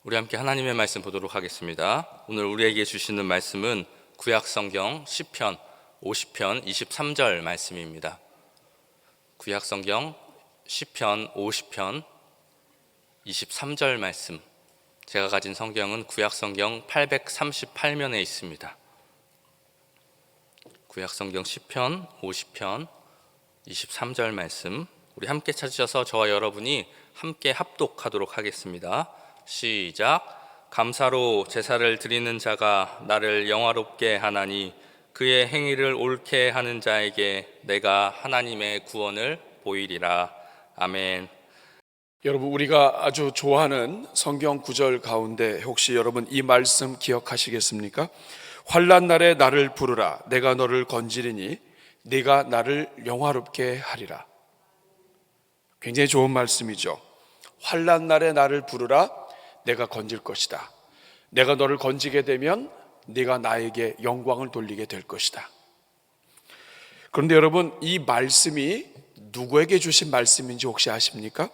우리 함께 하나님의 말씀 보도록 하겠습니다. 오늘 우리에게 주시는 말씀은 구약성경 시편 50편 23절 말씀입니다. 구약성경 시편 50편 23절 말씀. 제가 가진 성경은 구약성경 838면에 있습니다. 구약성경 시편 50편 23절 말씀, 우리 함께 찾으셔서 저와 여러분이 함께 합독하도록 하겠습니다. 시작. 감사로 제사를 드리는 자가 나를 영화롭게 하나니 그의 행위를 옳게 하는 자에게 내가 하나님의 구원을 보이리라. 아멘. 여러분, 우리가 아주 좋아하는 성경 구절 가운데 혹시 여러분 이 말씀 기억하시겠습니까? 환난 날에 나를 부르라. 내가 너를 건지리니 네가 나를 영화롭게 하리라. 굉장히 좋은 말씀이죠. 환난 날에 나를 부르라. 내가 건질 것이다. 내가 너를 건지게 되면 네가 나에게 영광을 돌리게 될 것이다. 그런데 여러분, 이 말씀이 누구에게 주신 말씀인지 혹시 아십니까?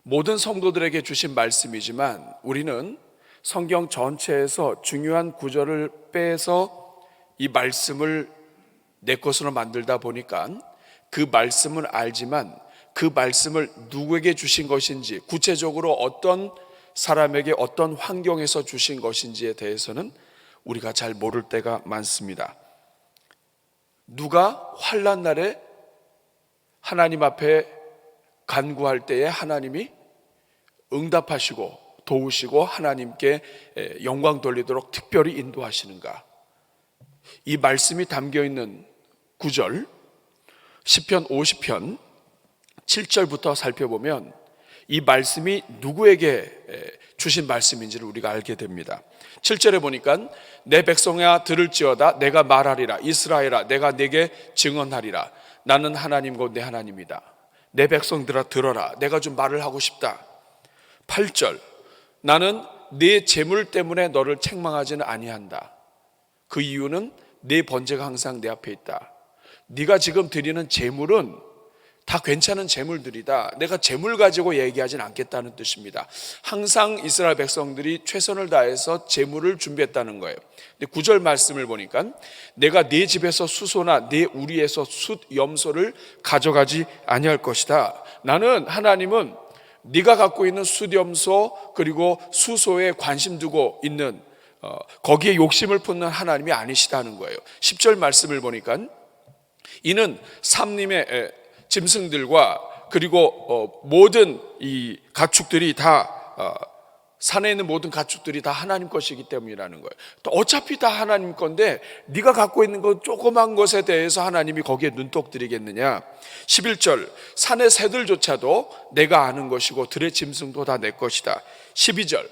모든 성도들에게 주신 말씀이지만 우리는 성경 전체에서 중요한 구절을 빼서 이 말씀을 내 것으로 만들다 보니까 그 말씀은 알지만 그 말씀을 누구에게 주신 것인지, 구체적으로 어떤 사람에게 어떤 환경에서 주신 것인지에 대해서는 우리가 잘 모를 때가 많습니다. 누가 환난 날에 하나님 앞에 간구할 때에 하나님이 응답하시고 도우시고 하나님께 영광 돌리도록 특별히 인도하시는가? 이 말씀이 담겨있는 구절 시편 50편 7절부터 살펴보면 이 말씀이 누구에게 주신 말씀인지를 우리가 알게 됩니다. 7절에 보니까 내 백성아 들을지어다. 내가 말하리라. 이스라엘아 내가 네게 증언하리라. 나는 하나님 곧 내 하나님이다. 내 백성들아 들어라. 내가 좀 말을 하고 싶다. 8절, 나는 네 재물 때문에 너를 책망하지는 아니한다. 그 이유는 네 번제가 항상 내 앞에 있다. 네가 지금 드리는 재물은 다 괜찮은 재물들이다. 내가 재물 가지고 얘기하진 않겠다는 뜻입니다. 항상 이스라엘 백성들이 최선을 다해서 재물을 준비했다는 거예요. 근데 9절 말씀을 보니까 내가 네 집에서 수소나 네 우리에서 숫 염소를 가져가지 아니할 것이다. 나는 하나님은 네가 갖고 있는 숫염소 그리고 수소에 관심 두고 있는 거기에 욕심을 품는 하나님이 아니시다는 거예요. 10절 말씀을 보니까 이는 삼림의 짐승들과 그리고 모든 이 가축들이 다 산에 있는 모든 가축들이 다 하나님 것이기 때문이라는 거예요. 또 어차피 다 하나님 건데 네가 갖고 있는 것 조그만 것에 대해서 하나님이 거기에 눈독 들이겠느냐. 11절, 산의 새들조차도 내가 아는 것이고 들의 짐승도 다 내 것이다. 12절,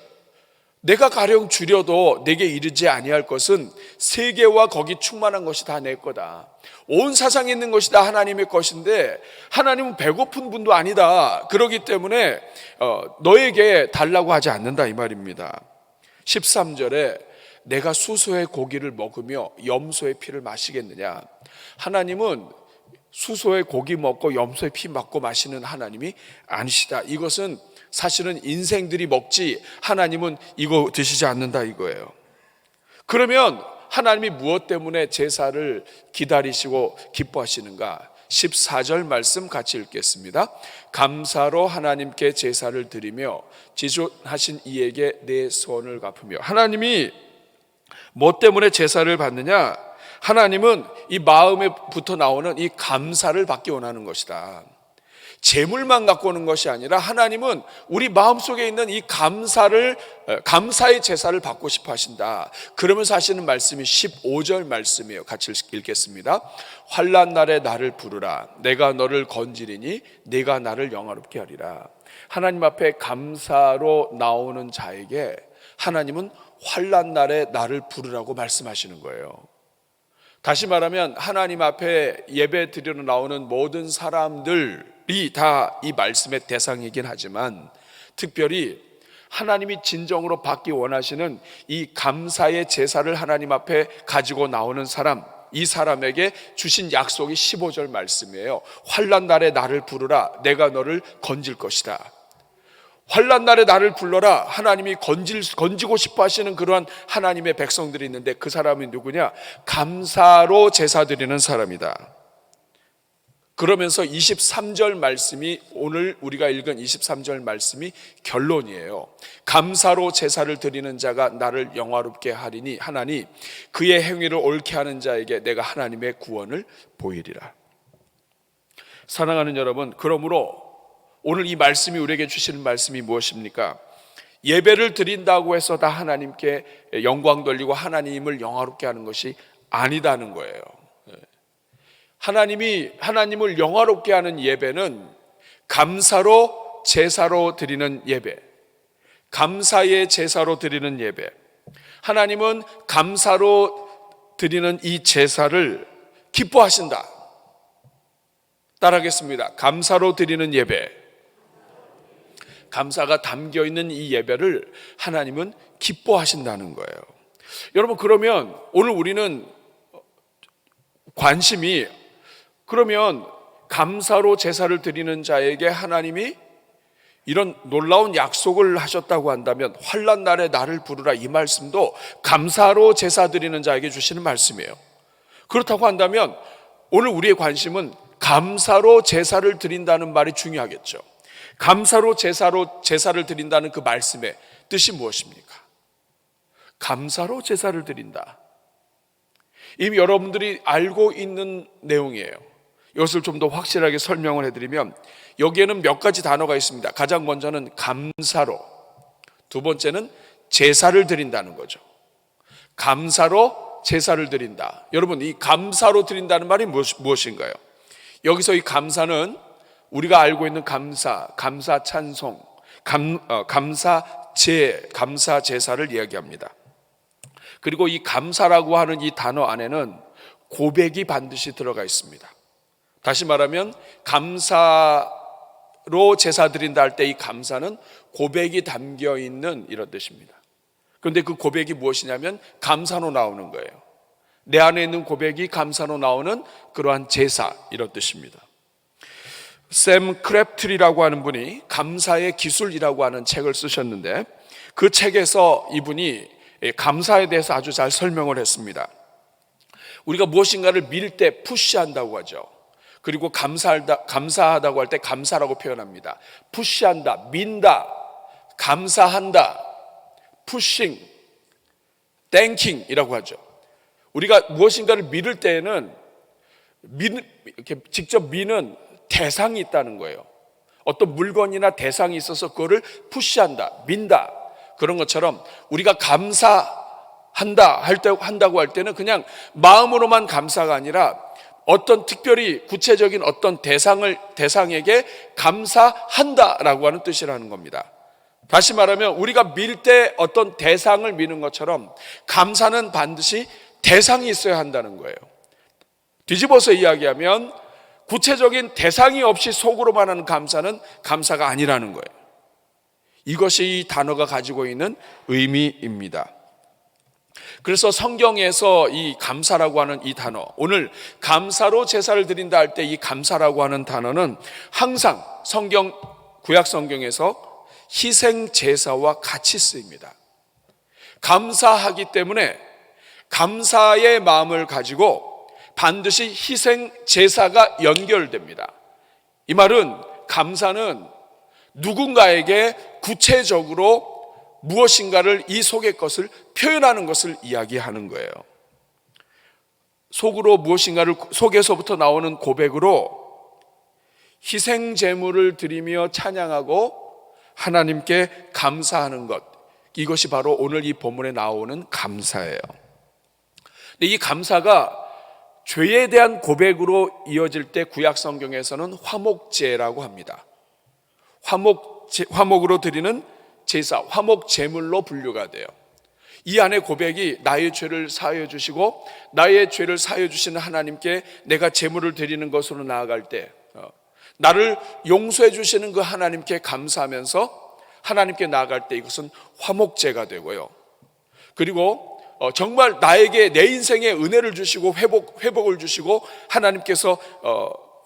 내가 가령 주려도 내게 이르지 아니할 것은 세계와 거기 충만한 것이 다 내 거다. 온 세상에 있는 것이 다 하나님의 것인데 하나님은 배고픈 분도 아니다. 그렇기 때문에 너에게 달라고 하지 않는다 이 말입니다. 13절에 내가 수소의 고기를 먹으며 염소의 피를 마시겠느냐. 하나님은 수소의 고기 먹고 염소의 피 맞고 마시는 하나님이 아니시다. 이것은 사실은 인생들이 먹지 하나님은 이거 드시지 않는다 이거예요. 그러면 하나님이 무엇 때문에 제사를 기다리시고 기뻐하시는가? 14절 말씀 같이 읽겠습니다. 감사로 하나님께 제사를 드리며 지존하신 이에게 내 소원을 갚으며. 하나님이 뭐 때문에 제사를 받느냐? 하나님은 이 마음에부터 나오는 이 감사를 받기 원하는 것이다. 재물만 갖고 오는 것이 아니라 하나님은 우리 마음속에 있는 이 감사의 제사를 받고 싶어 하신다. 그러면서 하시는 말씀이 15절 말씀이에요. 같이 읽겠습니다. 환난 날에 나를 부르라. 내가 너를 건지리니 네가 나를 영화롭게 하리라. 하나님 앞에 감사로 나오는 자에게 하나님은 환난 날에 나를 부르라고 말씀하시는 거예요. 다시 말하면 하나님 앞에 예배 드리러 나오는 모든 사람들이 다 이 말씀의 대상이긴 하지만 특별히 하나님이 진정으로 받기 원하시는 이 감사의 제사를 하나님 앞에 가지고 나오는 사람, 이 사람에게 주신 약속이 15절 말씀이에요. 환난 날에 나를 부르라. 내가 너를 건질 것이다. 환난 날에 나를 불러라. 하나님이 건지고 싶어 하시는 그러한 하나님의 백성들이 있는데 그 사람이 누구냐? 감사로 제사 드리는 사람이다. 그러면서 23절 말씀이, 오늘 우리가 읽은 23절 말씀이 결론이에요. 감사로 제사를 드리는 자가 나를 영화롭게 하리니 하나니 그의 행위를 옳게 하는 자에게 내가 하나님의 구원을 보이리라. 사랑하는 여러분, 그러므로 오늘 이 말씀이 우리에게 주시는 말씀이 무엇입니까? 예배를 드린다고 해서 다 하나님께 영광 돌리고 하나님을 영화롭게 하는 것이 아니다는 거예요. 하나님을 영화롭게 하는 예배는 감사로 제사로 드리는 예배, 감사의 제사로 드리는 예배. 하나님은 감사로 드리는 이 제사를 기뻐하신다. 따라하겠습니다. 감사로 드리는 예배, 감사가 담겨 있는 이 예배를 하나님은 기뻐하신다는 거예요. 여러분, 그러면 오늘 우리는 관심이, 그러면 감사로 제사를 드리는 자에게 하나님이 이런 놀라운 약속을 하셨다고 한다면 환난 날에 나를 부르라, 이 말씀도 감사로 제사 드리는 자에게 주시는 말씀이에요. 그렇다고 한다면 오늘 우리의 관심은 감사로 제사를 드린다는 말이 중요하겠죠. 감사로 제사를 드린다는 그 말씀의 뜻이 무엇입니까? 감사로 제사를 드린다. 이미 여러분들이 알고 있는 내용이에요. 이것을 좀 더 확실하게 설명을 해드리면 여기에는 몇 가지 단어가 있습니다. 가장 먼저는 감사로, 두 번째는 제사를 드린다는 거죠. 감사로 제사를 드린다. 여러분, 이 감사로 드린다는 말이 무엇인가요? 여기서 이 감사는 우리가 알고 있는 감사, 감사 찬송, 감사 제사를 이야기합니다. 그리고 이 감사라고 하는 이 단어 안에는 고백이 반드시 들어가 있습니다. 다시 말하면 감사로 제사 드린다 할 때 이 감사는 고백이 담겨 있는 이런 뜻입니다. 그런데 그 고백이 무엇이냐면 감사로 나오는 거예요. 내 안에 있는 고백이 감사로 나오는 그러한 제사, 이런 뜻입니다. 샘 크랩트리라고 하는 분이 감사의 기술이라고 하는 책을 쓰셨는데 그 책에서 이분이 감사에 대해서 아주 잘 설명을 했습니다. 우리가 무엇인가를 밀 때 푸시한다고 하죠. 그리고 감사하다고 할 때 감사라고 표현합니다. 푸시한다, 민다, 감사한다, 푸싱, 땡킹이라고 하죠. 우리가 무엇인가를 밀을 때에는 이렇게 직접 미는 대상이 있다는 거예요. 어떤 물건이나 대상이 있어서 그거를 푸시한다, 민다. 그런 것처럼 우리가 한다고 할 때는 그냥 마음으로만 감사가 아니라 어떤 특별히 구체적인 어떤 대상에게 감사한다라고 하는 뜻이라는 겁니다. 다시 말하면 우리가 밀 때 어떤 대상을 미는 것처럼 감사는 반드시 대상이 있어야 한다는 거예요. 뒤집어서 이야기하면 구체적인 대상이 없이 속으로만 하는 감사는 감사가 아니라는 거예요. 이것이 이 단어가 가지고 있는 의미입니다. 그래서 성경에서 이 감사라고 하는 이 단어, 오늘 감사로 제사를 드린다 할 때 이 감사라고 하는 단어는 항상 구약 성경에서 희생 제사와 같이 쓰입니다. 감사하기 때문에 감사의 마음을 가지고 반드시 희생 제사가 연결됩니다. 이 말은 감사는 누군가에게 구체적으로 무엇인가를 이 속의 것을 표현하는 것을 이야기하는 거예요. 속으로 무엇인가를, 속에서부터 나오는 고백으로 희생 제물을 드리며 찬양하고 하나님께 감사하는 것, 이것이 바로 오늘 이 본문에 나오는 감사예요. 근데 이 감사가 죄에 대한 고백으로 이어질 때 구약 성경에서는 화목제라고 합니다. 화목으로 드리는 제사, 화목 제물로 분류가 돼요. 이 안에 고백이 나의 죄를 사하여 주시고 나의 죄를 사하여 주시는 하나님께 내가 제물을 드리는 것으로 나아갈 때 나를 용서해 주시는 그 하나님께 감사하면서 하나님께 나아갈 때 이것은 화목제가 되고요. 그리고 정말 나에게 내 인생에 은혜를 주시고 회복을 주시고 하나님께서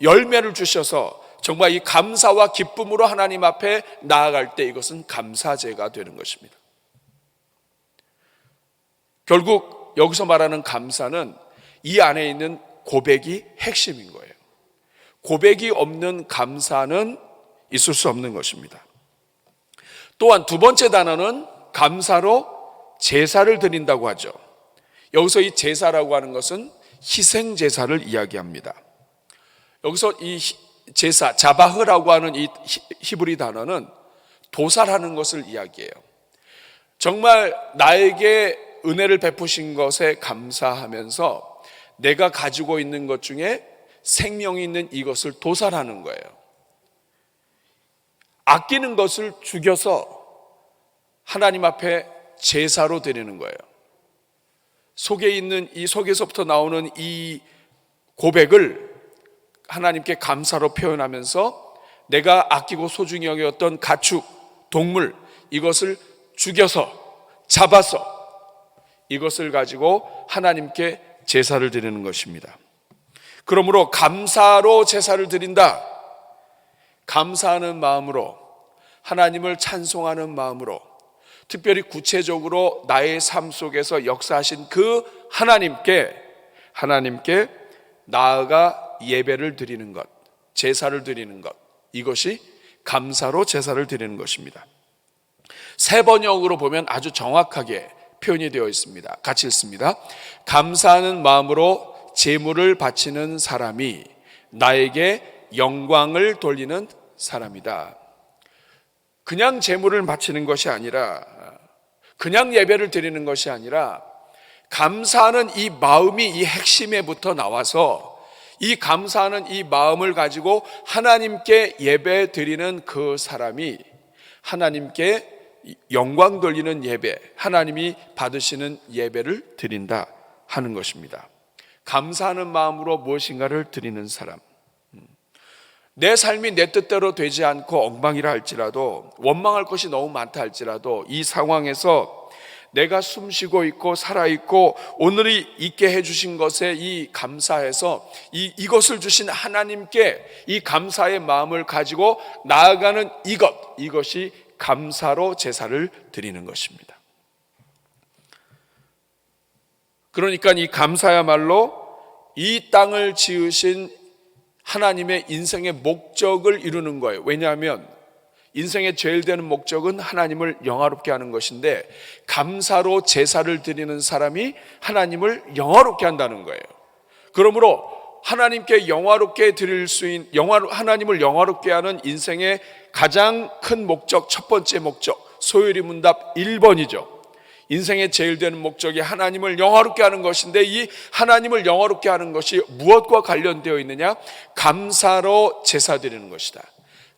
열매를 주셔서 정말 이 감사와 기쁨으로 하나님 앞에 나아갈 때 이것은 감사제가 되는 것입니다. 결국 여기서 말하는 감사는 이 안에 있는 고백이 핵심인 거예요. 고백이 없는 감사는 있을 수 없는 것입니다. 또한 두 번째 단어는 감사로 제사를 드린다고 하죠. 여기서 이 제사라고 하는 것은 희생 제사를 이야기합니다. 여기서 이 제사, 자바흐라고 하는 이 히브리 단어는 도살하는 것을 이야기해요. 정말 나에게 은혜를 베푸신 것에 감사하면서 내가 가지고 있는 것 중에 생명이 있는 이것을 도살하는 거예요. 아끼는 것을 죽여서 하나님 앞에 제사로 드리는 거예요. 속에 있는 이 속에서부터 나오는 이 고백을 하나님께 감사로 표현하면서 내가 아끼고 소중히 여겼던 가축, 동물 이것을 죽여서 잡아서 이것을 가지고 하나님께 제사를 드리는 것입니다. 그러므로 감사로 제사를 드린다. 감사하는 마음으로, 하나님을 찬송하는 마음으로, 특별히 구체적으로 나의 삶 속에서 역사하신 그 하나님께 나아가 예배를 드리는 것, 제사를 드리는 것, 이것이 감사로 제사를 드리는 것입니다. 세 번역으로 보면 아주 정확하게 표현이 되어 있습니다. 같이 읽습니다. 감사하는 마음으로 제물을 바치는 사람이 나에게 영광을 돌리는 사람이다. 그냥 제물을 바치는 것이 아니라, 그냥 예배를 드리는 것이 아니라 감사하는 이 마음이 이 핵심에부터 나와서 이 감사하는 이 마음을 가지고 하나님께 예배 드리는 그 사람이 하나님께 영광 돌리는 예배, 하나님이 받으시는 예배를 드린다 하는 것입니다. 감사하는 마음으로 무엇인가를 드리는 사람, 내 삶이 내 뜻대로 되지 않고 엉망이라 할지라도, 원망할 것이 너무 많다 할지라도 이 상황에서 내가 숨쉬고 있고 살아있고 오늘이 있게 해주신 것에 이 감사해서 이것을 주신 하나님께 이 감사의 마음을 가지고 나아가는 이것이 감사로 제사를 드리는 것입니다. 그러니까 이 감사야말로 이 땅을 지으신 하나님의 인생의 목적을 이루는 거예요. 왜냐하면 인생의 제일 되는 목적은 하나님을 영화롭게 하는 것인데, 감사로 제사를 드리는 사람이 하나님을 영화롭게 한다는 거예요. 그러므로 하나님께 영화롭게 드릴 수 있는, 하나님을 영화롭게 하는 인생의 가장 큰 목적, 첫 번째 목적, 소요리 문답 1번이죠. 인생의 제일 되는 목적이 하나님을 영화롭게 하는 것인데, 이 하나님을 영화롭게 하는 것이 무엇과 관련되어 있느냐? 감사로 제사 드리는 것이다.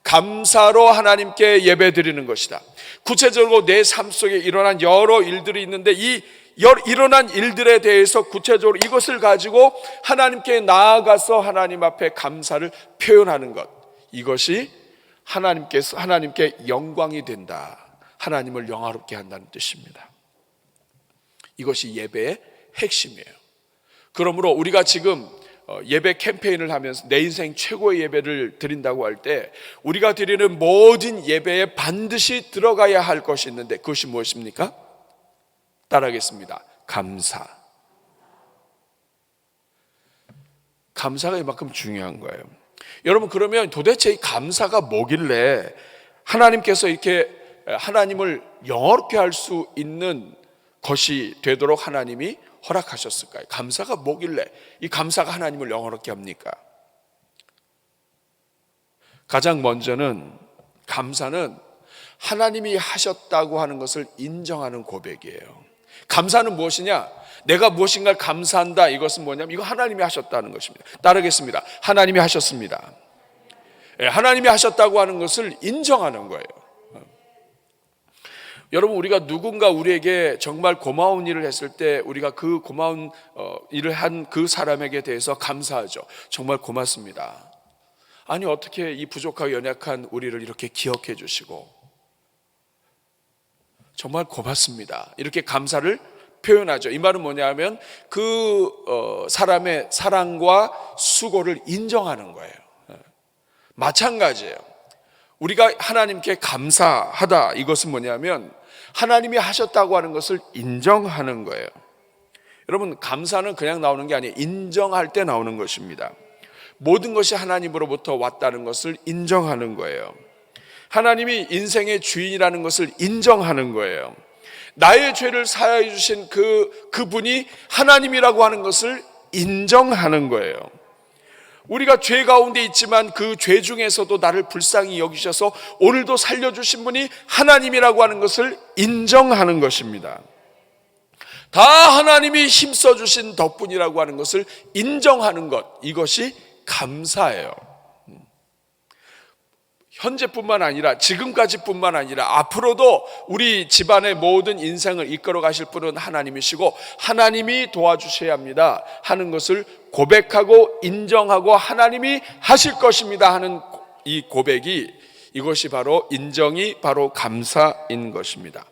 감사로 하나님께 예배 드리는 것이다. 구체적으로 내 삶 속에 일어난 여러 일들이 있는데 이 일어난 일들에 대해서 구체적으로 이것을 가지고 하나님께 나아가서 하나님 앞에 감사를 표현하는 것, 이것이 하나님께 영광이 된다. 하나님을 영화롭게 한다는 뜻입니다. 이것이 예배의 핵심이에요. 그러므로 우리가 지금 예배 캠페인을 하면서 내 인생 최고의 예배를 드린다고 할 때 우리가 드리는 모든 예배에 반드시 들어가야 할 것이 있는데, 그것이 무엇입니까? 따라하겠습니다. 감사. 감사가 이만큼 중요한 거예요. 여러분, 그러면 도대체 이 감사가 뭐길래 하나님께서 이렇게 하나님을 영화롭게 할 수 있는 것이 되도록 하나님이 허락하셨을까요? 감사가 뭐길래 이 감사가 하나님을 영화롭게 합니까? 가장 먼저는 감사는 하나님이 하셨다고 하는 것을 인정하는 고백이에요. 감사는 무엇이냐? 내가 무엇인가를 감사한다. 이것은 뭐냐면 이거 하나님이 하셨다는 것입니다. 따르겠습니다. 하나님이 하셨습니다. 하나님이 하셨다고 하는 것을 인정하는 거예요. 여러분, 우리가 누군가 우리에게 정말 고마운 일을 했을 때 우리가 그 고마운 일을 한 그 사람에게 대해서 감사하죠. 정말 고맙습니다. 아니, 어떻게 이 부족하고 연약한 우리를 이렇게 기억해 주시고 정말 고맙습니다. 이렇게 감사를 표현하죠. 이 말은 뭐냐면 그 사람의 사랑과 수고를 인정하는 거예요. 마찬가지예요. 우리가 하나님께 감사하다, 이것은 뭐냐면 하나님이 하셨다고 하는 것을 인정하는 거예요. 여러분, 감사는 그냥 나오는 게 아니에요. 인정할 때 나오는 것입니다. 모든 것이 하나님으로부터 왔다는 것을 인정하는 거예요. 하나님이 인생의 주인이라는 것을 인정하는 거예요. 나의 죄를 사하여 주신 그분이 하나님이라고 하는 것을 인정하는 거예요. 우리가 죄 가운데 있지만 그 죄 중에서도 나를 불쌍히 여기셔서 오늘도 살려주신 분이 하나님이라고 하는 것을 인정하는 것입니다. 다 하나님이 힘써 주신 덕분이라고 하는 것을 인정하는 것, 이것이 감사예요. 현재뿐만 아니라 지금까지뿐만 아니라 앞으로도 우리 집안의 모든 인생을 이끌어 가실 분은 하나님이시고 하나님이 도와주셔야 합니다 하는 것을 고백하고 인정하고 하나님이 하실 것입니다 하는 이 고백이, 이것이 바로 인정이 바로 감사인 것입니다.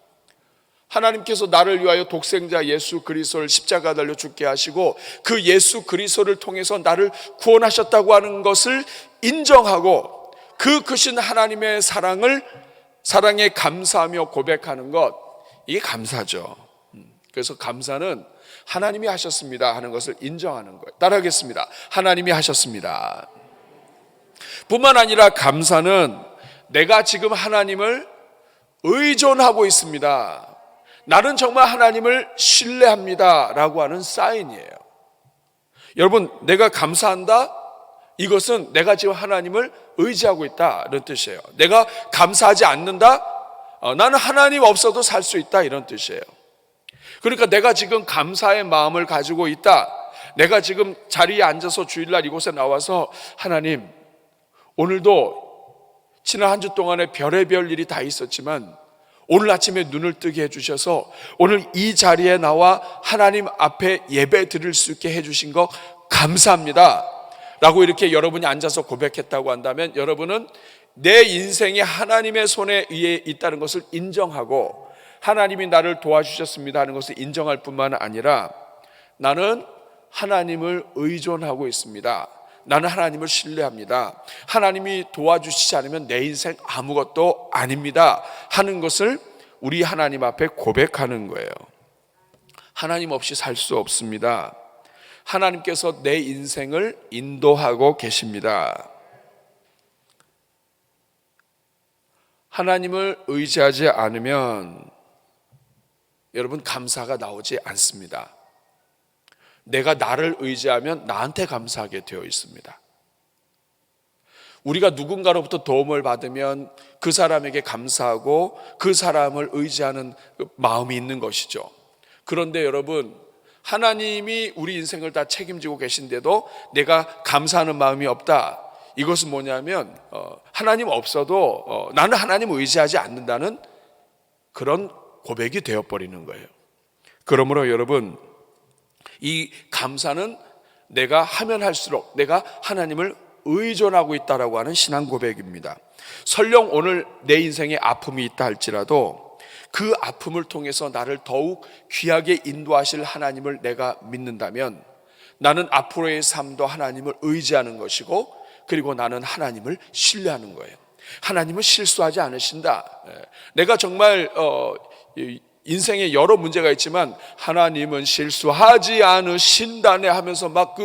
하나님께서 나를 위하여 독생자 예수 그리스도를 십자가 달려 죽게 하시고 그 예수 그리스도를 통해서 나를 구원하셨다고 하는 것을 인정하고 그 크신 하나님의 사랑에 감사하며 고백하는 것, 이게 감사죠. 그래서 감사는 하나님이 하셨습니다 하는 것을 인정하는 거예요. 따라하겠습니다. 하나님이 하셨습니다. 뿐만 아니라 감사는 내가 지금 하나님을 의존하고 있습니다, 나는 정말 하나님을 신뢰합니다 라고 하는 사인이에요. 여러분, 내가 감사한다, 이것은 내가 지금 하나님을 의지하고 있다 이런 뜻이에요. 내가 감사하지 않는다, 나는 하나님 없어도 살 수 있다 이런 뜻이에요. 그러니까 내가 지금 감사의 마음을 가지고 있다, 내가 지금 자리에 앉아서 주일날 이곳에 나와서 하나님, 오늘도 지난 한 주 동안에 별의별 일이 다 있었지만 오늘 아침에 눈을 뜨게 해주셔서 오늘 이 자리에 나와 하나님 앞에 예배 드릴 수 있게 해주신 거 감사합니다 라고 이렇게 여러분이 앉아서 고백했다고 한다면 여러분은 내 인생이 하나님의 손에 의해 있다는 것을 인정하고 하나님이 나를 도와주셨습니다 하는 것을 인정할 뿐만 아니라 나는 하나님을 의존하고 있습니다, 나는 하나님을 신뢰합니다, 하나님이 도와주시지 않으면 내 인생 아무것도 아닙니다 하는 것을 우리 하나님 앞에 고백하는 거예요. 하나님 없이 살 수 없습니다. 하나님께서 내 인생을 인도하고 계십니다. 하나님을 의지하지 않으면 여러분 감사가 나오지 않습니다. 내가 나를 의지하면 나한테 감사하게 되어 있습니다. 우리가 누군가로부터 도움을 받으면 그 사람에게 감사하고 그 사람을 의지하는 마음이 있는 것이죠. 그런데 여러분, 하나님이 우리 인생을 다 책임지고 계신데도 내가 감사하는 마음이 없다, 이것은 뭐냐면 하나님 없어도 나는 하나님을 의지하지 않는다는 그런 고백이 되어버리는 거예요. 그러므로 여러분, 이 감사는 내가 하면 할수록 내가 하나님을 의존하고 있다라고 하는 신앙 고백입니다. 설령 오늘 내 인생에 아픔이 있다 할지라도 그 아픔을 통해서 나를 더욱 귀하게 인도하실 하나님을 내가 믿는다면 나는 앞으로의 삶도 하나님을 의지하는 것이고, 그리고 나는 하나님을 신뢰하는 거예요. 하나님은 실수하지 않으신다. 내가 정말 인생에 여러 문제가 있지만 하나님은 실수하지 않으신다네 하면서 막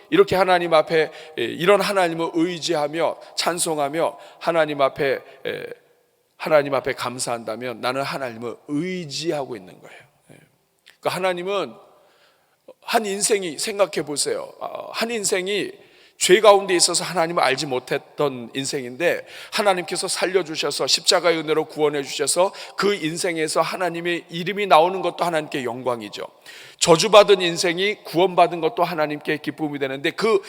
이렇게 하나님 앞에 이런 하나님을 의지하며 찬송하며 하나님 앞에 감사한다면 나는 하나님을 의지하고 있는 거예요. 그러니까 하나님은 한 인생이, 생각해 보세요. 한 인생이 죄 가운데 있어서 하나님을 알지 못했던 인생인데 하나님께서 살려주셔서 십자가의 은혜로 구원해 주셔서 그 인생에서 하나님의 이름이 나오는 것도 하나님께 영광이죠. 저주받은 인생이 구원받은 것도 하나님께 기쁨이 되는데 그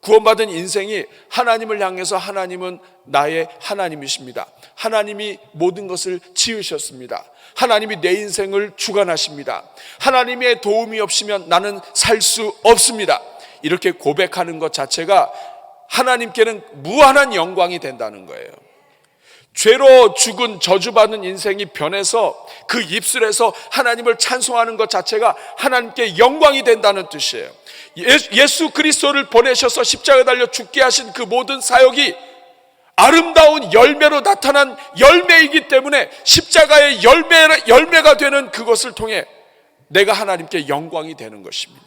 구원받은 인생이 하나님을 향해서 하나님은 나의 하나님이십니다, 하나님이 모든 것을 지으셨습니다, 하나님이 내 인생을 주관하십니다, 하나님의 도움이 없으면 나는 살 수 없습니다, 이렇게 고백하는 것 자체가 하나님께는 무한한 영광이 된다는 거예요. 죄로 죽은 저주받은 인생이 변해서 그 입술에서 하나님을 찬송하는 것 자체가 하나님께 영광이 된다는 뜻이에요. 예수 그리스도를 보내셔서 십자가에 달려 죽게 하신 그 모든 사역이 아름다운 열매로 나타난 열매이기 때문에 십자가의 열매가 되는 그것을 통해 내가 하나님께 영광이 되는 것입니다.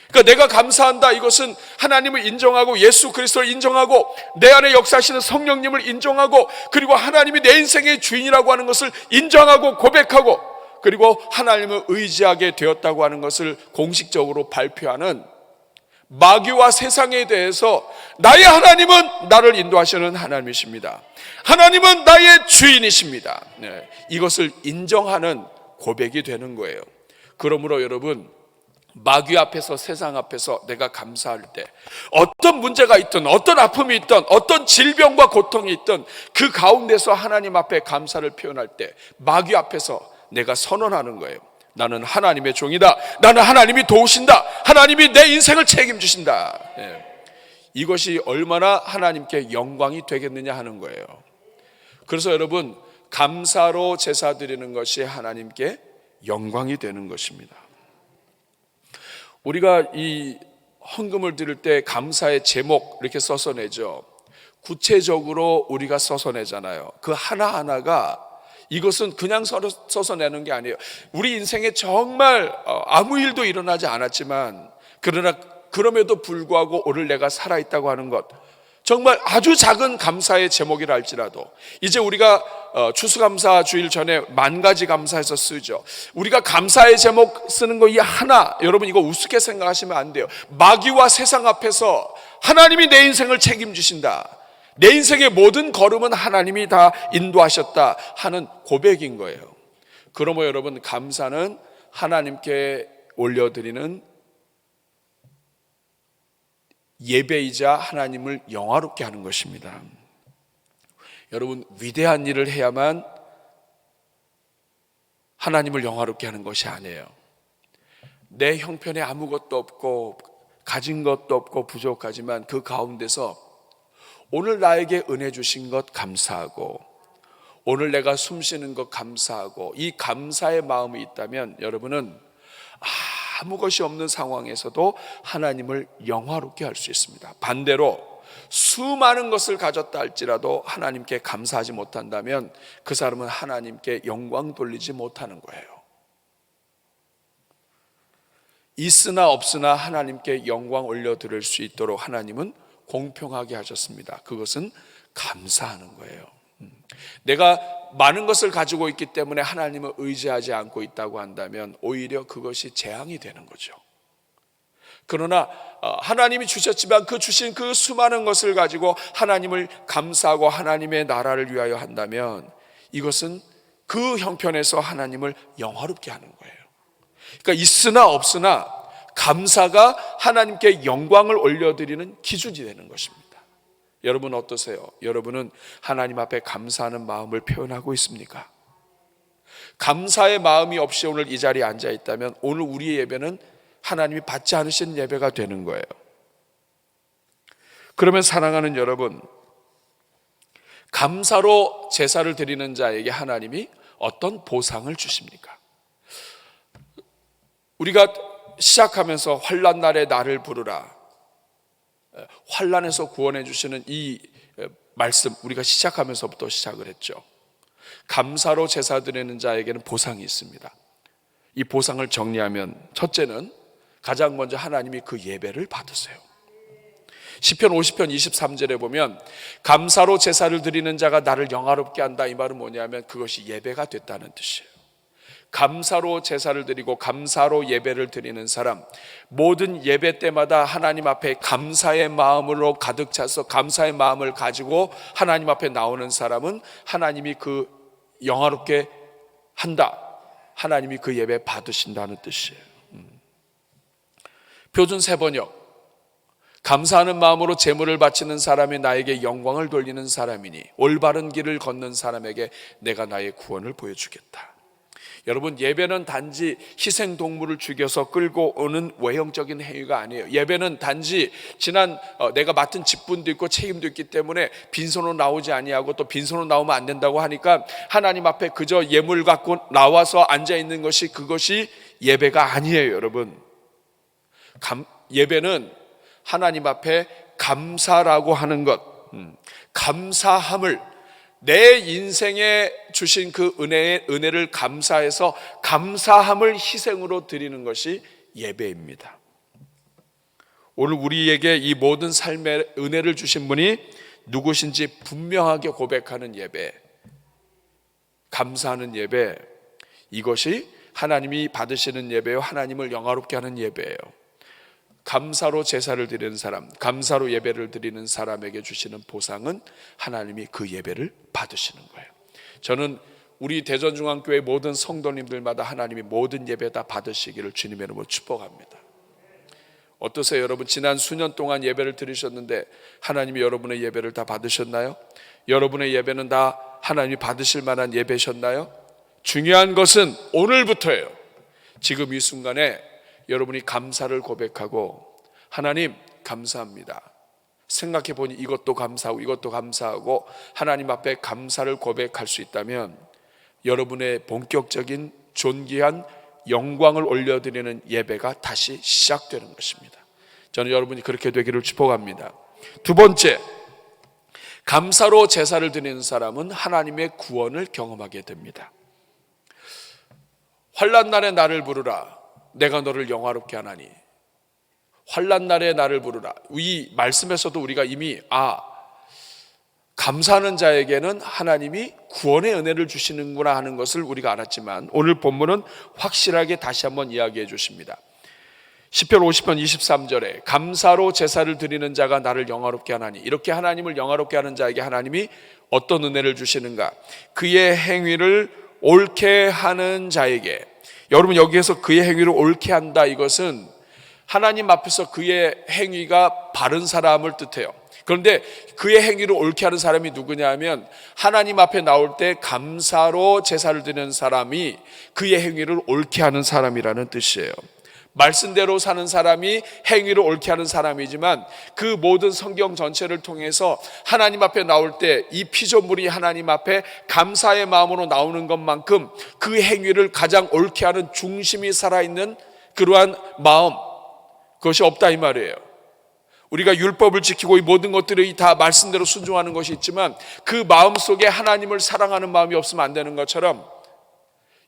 그러니까 내가 감사한다, 이것은 하나님을 인정하고 예수 그리스도를 인정하고 내 안에 역사하시는 성령님을 인정하고 그리고 하나님이 내 인생의 주인이라고 하는 것을 인정하고 고백하고 그리고 하나님을 의지하게 되었다고 하는 것을 공식적으로 발표하는, 마귀와 세상에 대해서 나의 하나님은 나를 인도하시는 하나님이십니다, 하나님은 나의 주인이십니다, 이것을 인정하는 고백이 되는 거예요. 그러므로 여러분, 마귀 앞에서 세상 앞에서 내가 감사할 때 어떤 문제가 있든 어떤 아픔이 있든 어떤 질병과 고통이 있든 그 가운데서 하나님 앞에 감사를 표현할 때 마귀 앞에서 내가 선언하는 거예요. 나는 하나님의 종이다, 나는 하나님이 도우신다, 하나님이 내 인생을 책임지신다. 이것이 얼마나 하나님께 영광이 되겠느냐 하는 거예요. 그래서 여러분, 감사로 제사 드리는 것이 하나님께 영광이 되는 것입니다. 우리가 이 헌금을 드릴 때 감사의 제목 이렇게 써서 내죠. 구체적으로 우리가 써서 내잖아요. 그 하나하나가, 이것은 그냥 써서 내는 게 아니에요. 우리 인생에 정말 아무 일도 일어나지 않았지만 그러나 그럼에도 불구하고 오늘 내가 살아있다고 하는 것, 정말 아주 작은 감사의 제목이라 할지라도, 이제 우리가 추수감사 주일 전에 만가지 감사해서 쓰죠. 우리가 감사의 제목 쓰는 거 이 하나, 여러분 이거 우습게 생각하시면 안 돼요. 마귀와 세상 앞에서 하나님이 내 인생을 책임지신다, 내 인생의 모든 걸음은 하나님이 다 인도하셨다 하는 고백인 거예요. 그러므로 여러분, 감사는 하나님께 올려드리는 예배이자 하나님을 영화롭게 하는 것입니다. 여러분, 위대한 일을 해야만 하나님을 영화롭게 하는 것이 아니에요. 내 형편에 아무것도 없고 가진 것도 없고 부족하지만 그 가운데서 오늘 나에게 은혜 주신 것 감사하고 오늘 내가 숨 쉬는 것 감사하고 이 감사의 마음이 있다면 여러분은 아무 것이 없는 상황에서도 하나님을 영화롭게 할 수 있습니다. 반대로 수많은 것을 가졌다 할지라도 하나님께 감사하지 못한다면 그 사람은 하나님께 영광 돌리지 못하는 거예요. 있으나 없으나 하나님께 영광 올려드릴 수 있도록 하나님은 공평하게 하셨습니다. 그것은 감사하는 거예요. 내가 많은 것을 가지고 있기 때문에 하나님을 의지하지 않고 있다고 한다면 오히려 그것이 재앙이 되는 거죠. 그러나 하나님이 주셨지만 그 주신 그 수많은 것을 가지고 하나님을 감사하고 하나님의 나라를 위하여 한다면 이것은 그 형편에서 하나님을 영화롭게 하는 거예요. 그러니까 있으나 없으나 감사가 하나님께 영광을 올려드리는 기준이 되는 것입니다. 여러분 어떠세요? 여러분은 하나님 앞에 감사하는 마음을 표현하고 있습니까? 감사의 마음이 없이 오늘 이 자리에 앉아 있다면 오늘 우리의 예배는 하나님이 받지 않으신 예배가 되는 거예요. 그러면 사랑하는 여러분, 감사로 제사를 드리는 자에게 하나님이 어떤 보상을 주십니까? 우리가 시작하면서 환난 날에 나를 부르라, 환난에서 구원해 주시는 이 말씀 우리가 시작하면서부터 시작을 했죠. 감사로 제사 드리는 자에게는 보상이 있습니다. 이 보상을 정리하면 첫째는 가장 먼저 하나님이 그 예배를 받으세요. 시편 50편 23절에 보면 감사로 제사를 드리는 자가 나를 영화롭게 한다, 이 말은 뭐냐면 그것이 예배가 됐다는 뜻이에요. 감사로 제사를 드리고 감사로 예배를 드리는 사람, 모든 예배 때마다 하나님 앞에 감사의 마음으로 가득 차서 감사의 마음을 가지고 하나님 앞에 나오는 사람은 하나님이 그 영화롭게 한다, 하나님이 그 예배 받으신다는 뜻이에요. 표준 세번역, 감사하는 마음으로 제물을 바치는 사람이 나에게 영광을 돌리는 사람이니 올바른 길을 걷는 사람에게 내가 나의 구원을 보여주겠다. 여러분, 예배는 단지 희생동물을 죽여서 끌고 오는 외형적인 행위가 아니에요. 예배는 단지 지난 내가 맡은 직분도 있고 책임도 있기 때문에 빈손으로 나오지 아니하고 또 빈손으로 나오면 안 된다고 하니까 하나님 앞에 그저 예물 갖고 나와서 앉아있는 것이 그것이 예배가 아니에요. 여러분, 예배는 하나님 앞에 감사라고 하는 것, 감사함을, 내 인생에 주신 그 은혜를 감사해서 감사함을 희생으로 드리는 것이 예배입니다. 오늘 우리에게 이 모든 삶의 은혜를 주신 분이 누구신지 분명하게 고백하는 예배, 감사하는 예배, 이것이 하나님이 받으시는 예배요, 하나님을 영화롭게 하는 예배예요. 감사로 제사를 드리는 사람, 감사로 예배를 드리는 사람에게 주시는 보상은 하나님이 그 예배를 받으시는 거예요. 저는 우리 대전중앙교회 모든 성도님들마다 하나님이 모든 예배 다 받으시기를 주님의 이름으로 축복합니다. 어떠세요 여러분? 지난 수년 동안 예배를 드리셨는데 하나님이 여러분의 예배를 다 받으셨나요? 여러분의 예배는 다 하나님이 받으실 만한 예배셨나요? 중요한 것은 오늘부터예요. 지금 이 순간에 여러분이 감사를 고백하고, 하나님 감사합니다, 생각해 보니 이것도 감사하고 이것도 감사하고 하나님 앞에 감사를 고백할 수 있다면 여러분의 본격적인 존귀한 영광을 올려드리는 예배가 다시 시작되는 것입니다. 저는 여러분이 그렇게 되기를 축복합니다. 두 번째, 감사로 제사를 드리는 사람은 하나님의 구원을 경험하게 됩니다. 환난 날에 나를 부르라, 내가 너를 영화롭게 하나니. 환난 날에 나를 부르라, 이 말씀에서도 우리가 이미 감사하는 자에게는 하나님이 구원의 은혜를 주시는구나 하는 것을 우리가 알았지만, 오늘 본문은 확실하게 다시 한번 이야기해 주십니다. 시편 50편 23절에 감사로 제사를 드리는 자가 나를 영화롭게 하나니, 이렇게 하나님을 영화롭게 하는 자에게 하나님이 어떤 은혜를 주시는가? 그의 행위를 옳게 하는 자에게. 여러분, 여기에서 그의 행위를 옳게 한다, 이것은 하나님 앞에서 그의 행위가 바른 사람을 뜻해요. 그런데 그의 행위를 옳게 하는 사람이 누구냐 하면, 하나님 앞에 나올 때 감사로 제사를 드리는 사람이 그의 행위를 옳게 하는 사람이라는 뜻이에요. 말씀대로 사는 사람이 행위를 옳게 하는 사람이지만, 그 모든 성경 전체를 통해서 하나님 앞에 나올 때 이 피조물이 하나님 앞에 감사의 마음으로 나오는 것만큼 그 행위를 가장 옳게 하는 중심이 살아있는 그러한 마음, 그것이 없다 이 말이에요. 우리가 율법을 지키고 이 모든 것들이 다 말씀대로 순종하는 것이 있지만 그 마음 속에 하나님을 사랑하는 마음이 없으면 안 되는 것처럼,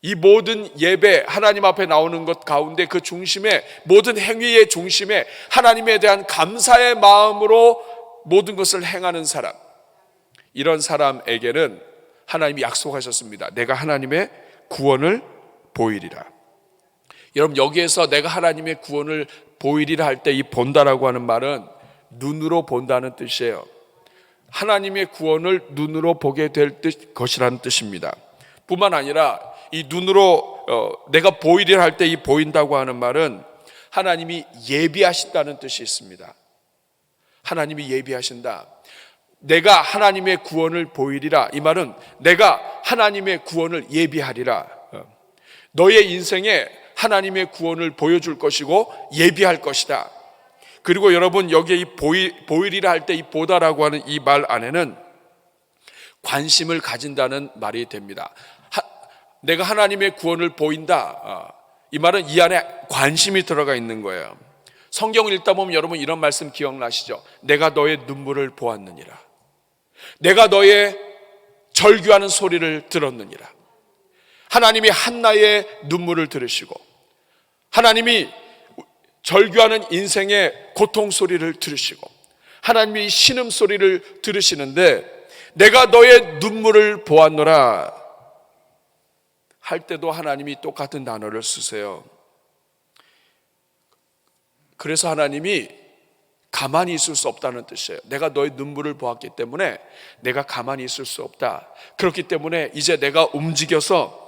이 모든 예배, 하나님 앞에 나오는 것 가운데 그 중심에, 모든 행위의 중심에 하나님에 대한 감사의 마음으로 모든 것을 행하는 사람, 이런 사람에게는 하나님이 약속하셨습니다. 내가 하나님의 구원을 보이리라. 여러분, 여기에서 내가 하나님의 구원을 보이리라 할 때 이 본다라고 하는 말은 눈으로 본다는 뜻이에요. 하나님의 구원을 눈으로 보게 될 것이라는 뜻입니다. 뿐만 아니라 이 눈으로 내가 보이리라 할 때 이 보인다고 하는 말은 하나님이 예비하신다는 뜻이 있습니다. 하나님이 예비하신다. 내가 하나님의 구원을 보이리라, 이 말은 내가 하나님의 구원을 예비하리라. 너의 인생에 하나님의 구원을 보여줄 것이고 예비할 것이다. 그리고 여러분, 여기에 이 보이리라 할 때 이 보다라고 하는 이 말 안에는 관심을 가진다는 말이 됩니다. 내가 하나님의 구원을 보인다, 이 말은 이 안에 관심이 들어가 있는 거예요. 성경을 읽다 보면 여러분 이런 말씀 기억나시죠? 내가 너의 눈물을 보았느니라, 내가 너의 절규하는 소리를 들었느니라. 하나님이 한나의 눈물을 들으시고 하나님이 절규하는 인생의 고통 소리를 들으시고 하나님이 신음 소리를 들으시는데, 내가 너의 눈물을 보았노라 할 때도 하나님이 똑같은 단어를 쓰세요. 그래서 하나님이 가만히 있을 수 없다는 뜻이에요. 내가 너의 눈물을 보았기 때문에 내가 가만히 있을 수 없다. 그렇기 때문에 이제 내가 움직여서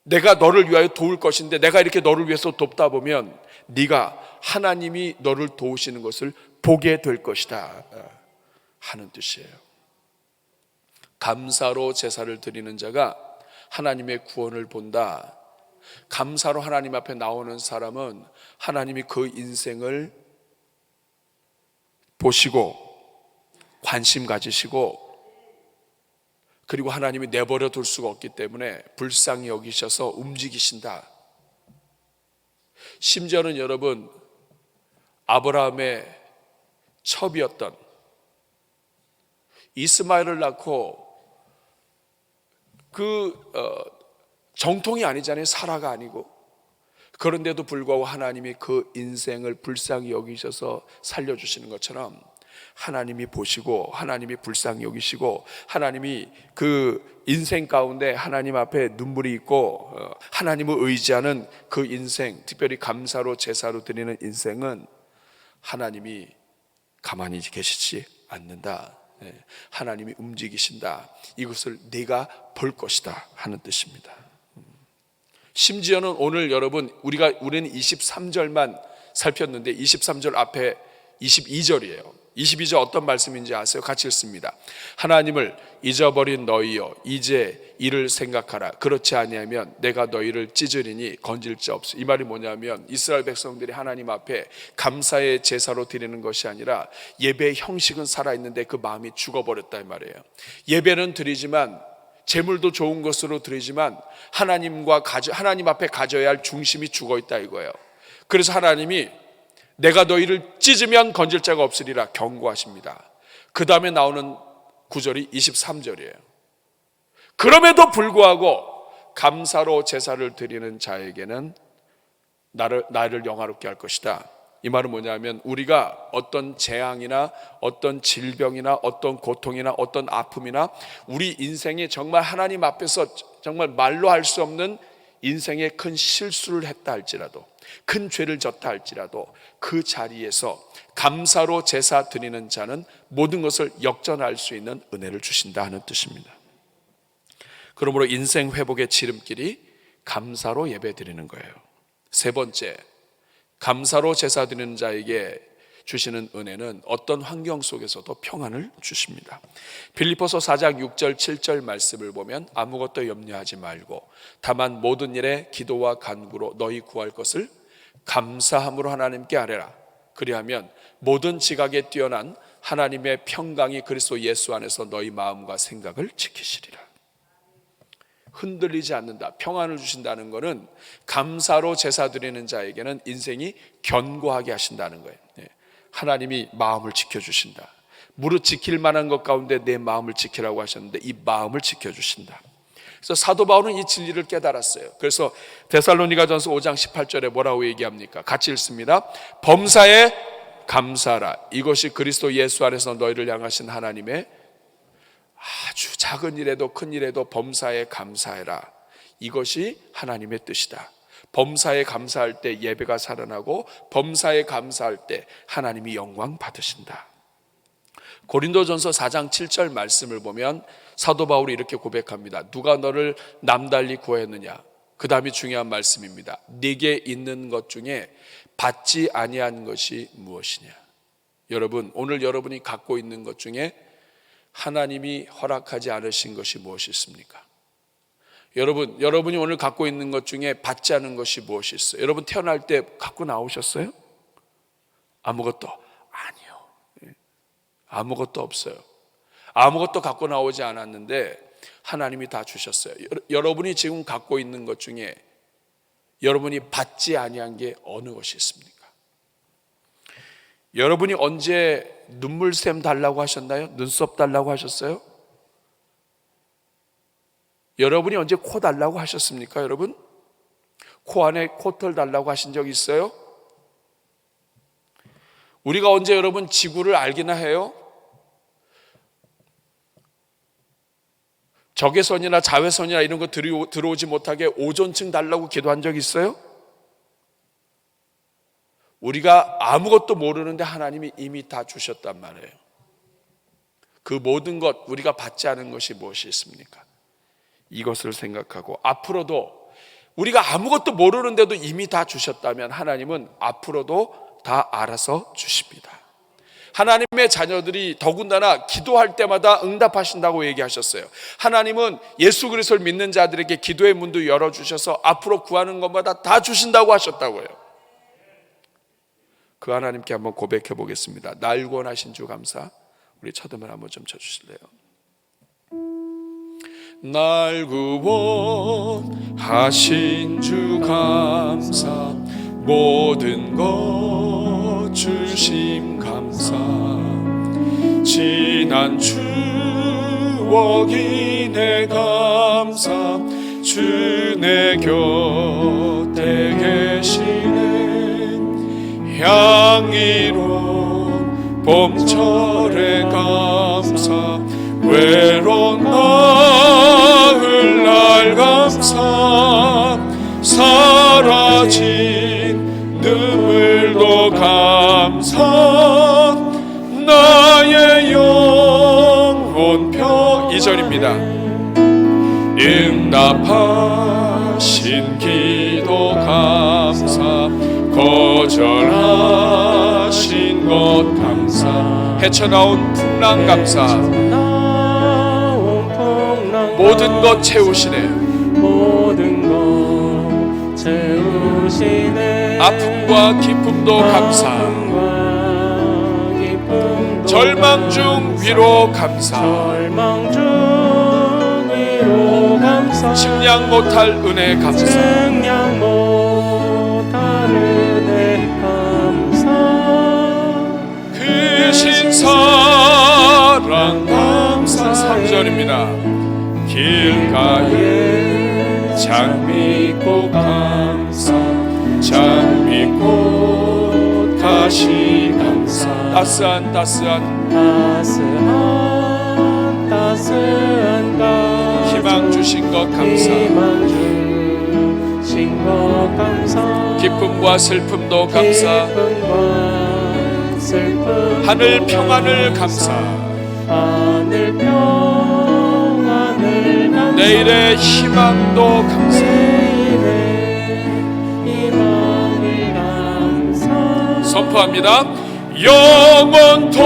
내가 너를 위하여 도울 것인데, 내가 이렇게 너를 위해서 돕다 보면 네가 하나님이 너를 도우시는 것을 보게 될 것이다 하는 뜻이에요. 감사로 제사를 드리는 자가 하나님의 구원을 본다. 감사로 하나님 앞에 나오는 사람은 하나님이 그 인생을 보시고 관심 가지시고, 그리고 하나님이 내버려 둘 수가 없기 때문에 불쌍히 여기셔서 움직이신다. 심지어는 여러분, 아브라함의 첩이었던 이스마엘을 낳고 정통이 아니잖아요. 사라가 아니고. 그런데도 불구하고 하나님이 그 인생을 불쌍히 여기셔서 살려주시는 것처럼 하나님이 보시고 하나님이 불쌍히 여기시고 하나님이 그 인생 가운데 하나님 앞에 눈물이 있고 하나님을 의지하는 그 인생, 특별히 감사로 제사로 드리는 인생은 하나님이 가만히 계시지 않는다. 하나님이 움직이신다. 이것을 내가 볼 것이다 하는 뜻입니다. 심지어는 오늘 여러분 우리는 23절만 살폈는데 23절 앞에 22절이에요. 22절 어떤 말씀인지 아세요? 같이 읽습니다. 하나님을 잊어버린 너희여 이제 이를 생각하라. 그렇지 아니하면 내가 너희를 찢으리니 건질 자 없어. 이 말이 뭐냐면 이스라엘 백성들이 하나님 앞에 감사의 제사로 드리는 것이 아니라 예배의 형식은 살아있는데 그 마음이 죽어버렸다 이 말이에요. 예배는 드리지만 재물도 좋은 것으로 드리지만 하나님 앞에 가져야 할 중심이 죽어있다 이거예요. 그래서 하나님이 내가 너희를 찢으면 건질 자가 없으리라 경고하십니다. 그 다음에 나오는 구절이 23절이에요. 그럼에도 불구하고 감사로 제사를 드리는 자에게는 나를 영화롭게 할 것이다. 이 말은 뭐냐면 우리가 어떤 재앙이나 어떤 질병이나 어떤 고통이나 어떤 아픔이나 우리 인생에 정말 하나님 앞에서 정말 말로 할 수 없는 인생의 큰 실수를 했다 할지라도 큰 죄를 졌다 할지라도 그 자리에서 감사로 제사 드리는 자는 모든 것을 역전할 수 있는 은혜를 주신다 하는 뜻입니다. 그러므로 인생 회복의 지름길이 감사로 예배 드리는 거예요. 세 번째, 감사로 제사 드리는 자에게 주시는 은혜는 어떤 환경 속에서도 평안을 주십니다. 빌립보서 4장 6절 7절 말씀을 보면 아무것도 염려하지 말고 다만 모든 일에 기도와 간구로 너희 구할 것을 감사함으로 하나님께 아뢰라. 그리하면 모든 지각에 뛰어난 하나님의 평강이 그리스도 예수 안에서 너희 마음과 생각을 지키시리라. 흔들리지 않는다, 평안을 주신다는 것은 감사로 제사 드리는 자에게는 인생이 견고하게 하신다는 거예요. 하나님이 마음을 지켜주신다. 무릇 지킬 만한 것 가운데 내 마음을 지키라고 하셨는데 이 마음을 지켜주신다. 그래서 사도 바울은 이 진리를 깨달았어요. 그래서 데살로니가전서 5장 18절에 뭐라고 얘기합니까? 같이 읽습니다. 범사에 감사하라. 이것이 그리스도 예수 안에서 너희를 향하신 하나님의 아주 작은 일에도 큰 일에도 범사에 감사해라. 이것이 하나님의 뜻이다. 범사에 감사할 때 예배가 살아나고 범사에 감사할 때 하나님이 영광 받으신다. 고린도전서 4장 7절 말씀을 보면 사도 바울이 이렇게 고백합니다. 누가 너를 남달리 구했느냐? 그 다음이 중요한 말씀입니다. 네게 있는 것 중에 받지 아니한 것이 무엇이냐? 여러분, 오늘 여러분이 갖고 있는 것 중에 하나님이 허락하지 않으신 것이 무엇이 있습니까? 여러분이 오늘 갖고 있는 것 중에 받지 않은 것이 무엇이 있어요? 여러분 태어날 때 갖고 나오셨어요? 아무것도 아니요. 아무것도 없어요. 아무것도 갖고 나오지 않았는데 하나님이 다 주셨어요. 여러분이 지금 갖고 있는 것 중에 여러분이 받지 아니한 게 어느 것이 있습니까? 여러분이 언제 눈물샘 달라고 하셨나요? 눈썹 달라고 하셨어요? 여러분이 언제 코 달라고 하셨습니까? 여러분? 코 안에 코털 달라고 하신 적 있어요? 우리가 언제 여러분 지구를 알기나 해요? 적외선이나 자외선이나 이런 거 들어오지 못하게 오존층 달라고 기도한 적 있어요? 우리가 아무것도 모르는데 하나님이 이미 다 주셨단 말이에요. 그 모든 것 우리가 받지 않은 것이 무엇이 있습니까? 이것을 생각하고 앞으로도 우리가 아무것도 모르는데도 이미 다 주셨다면 하나님은 앞으로도 다 알아서 주십니다. 하나님의 자녀들이 더군다나 기도할 때마다 응답하신다고 얘기하셨어요. 하나님은 예수 그리스도를 믿는 자들에게 기도의 문도 열어주셔서 앞으로 구하는 것마다 다 주신다고 하셨다고요. 그 하나님께 한번 고백해 보겠습니다. 날 구원하신 주 감사. 우리 첫음을 한번 좀 쳐주실래요? 날 구원하신 주 감사. 모든 것 주심 감사. 지난 주 추억이 내 감사 주 내 곁에 계시네 향기로운 봄철의 감사 외로운 나흘날 감사 사라진 눈물도 감사 나의 영혼 펴 2절입니다 응답하신 기도 감사 거절하신 것 감사 헤쳐나온 풍랑 감사 모든 것 채우시네 모든 것 채우시네 아픔과 기쁨도 감사 절망 중 위로 감사 절망 중 위로 감사 측량 못할 은혜 감사 측량 못할 은혜 감사 크신 사랑 감사 3절입니다 길가에 장미꽃 감사 장미꽃 다시 감사 따스한 희망 주신 것 감사 희망 주신 것 감사 기쁨과 슬픔도 감사 기쁨과 슬픔 하늘 평안을 감사 하늘 평안을 감사 내일의 희망도 감사 내일의 희망을 감사 선포합니다 영원토록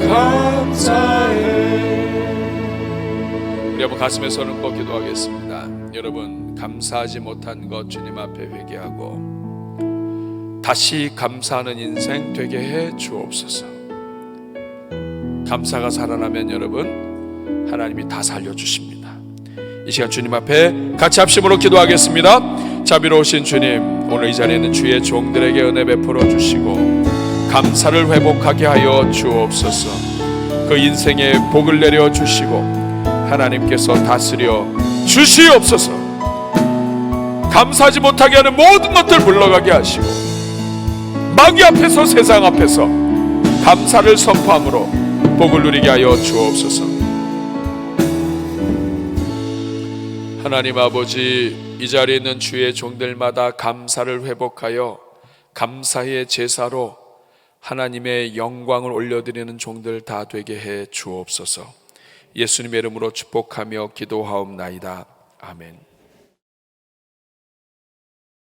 감사해 우리 한번 가슴에 손을 꼭 기도하겠습니다 여러분 감사하지 못한 것 주님 앞에 회개하고 다시 감사하는 인생 되게 해 주옵소서 감사가 살아나면 여러분 하나님이 다 살려주십니다 이 시간 주님 앞에 같이 합심으로 기도하겠습니다 자비로우신 주님 오늘 이 자리에 있는 주의 종들에게 은혜 베풀어 주시고 감사를 회복하게 하여 주옵소서 그 인생에 복을 내려 주시고 하나님께서 다스려 주시옵소서 감사하지 못하게 하는 모든 것들 물러가게 하시고 마귀 앞에서 세상 앞에서 감사를 선포함으로 복을 누리게 하여 주옵소서 하나님 아버지 이 자리에 있는 주의 종들마다 감사를 회복하여 감사의 제사로 하나님의 영광을 올려드리는 종들 다 되게 해 주옵소서 예수님의 이름으로 축복하며 기도하옵나이다 아멘.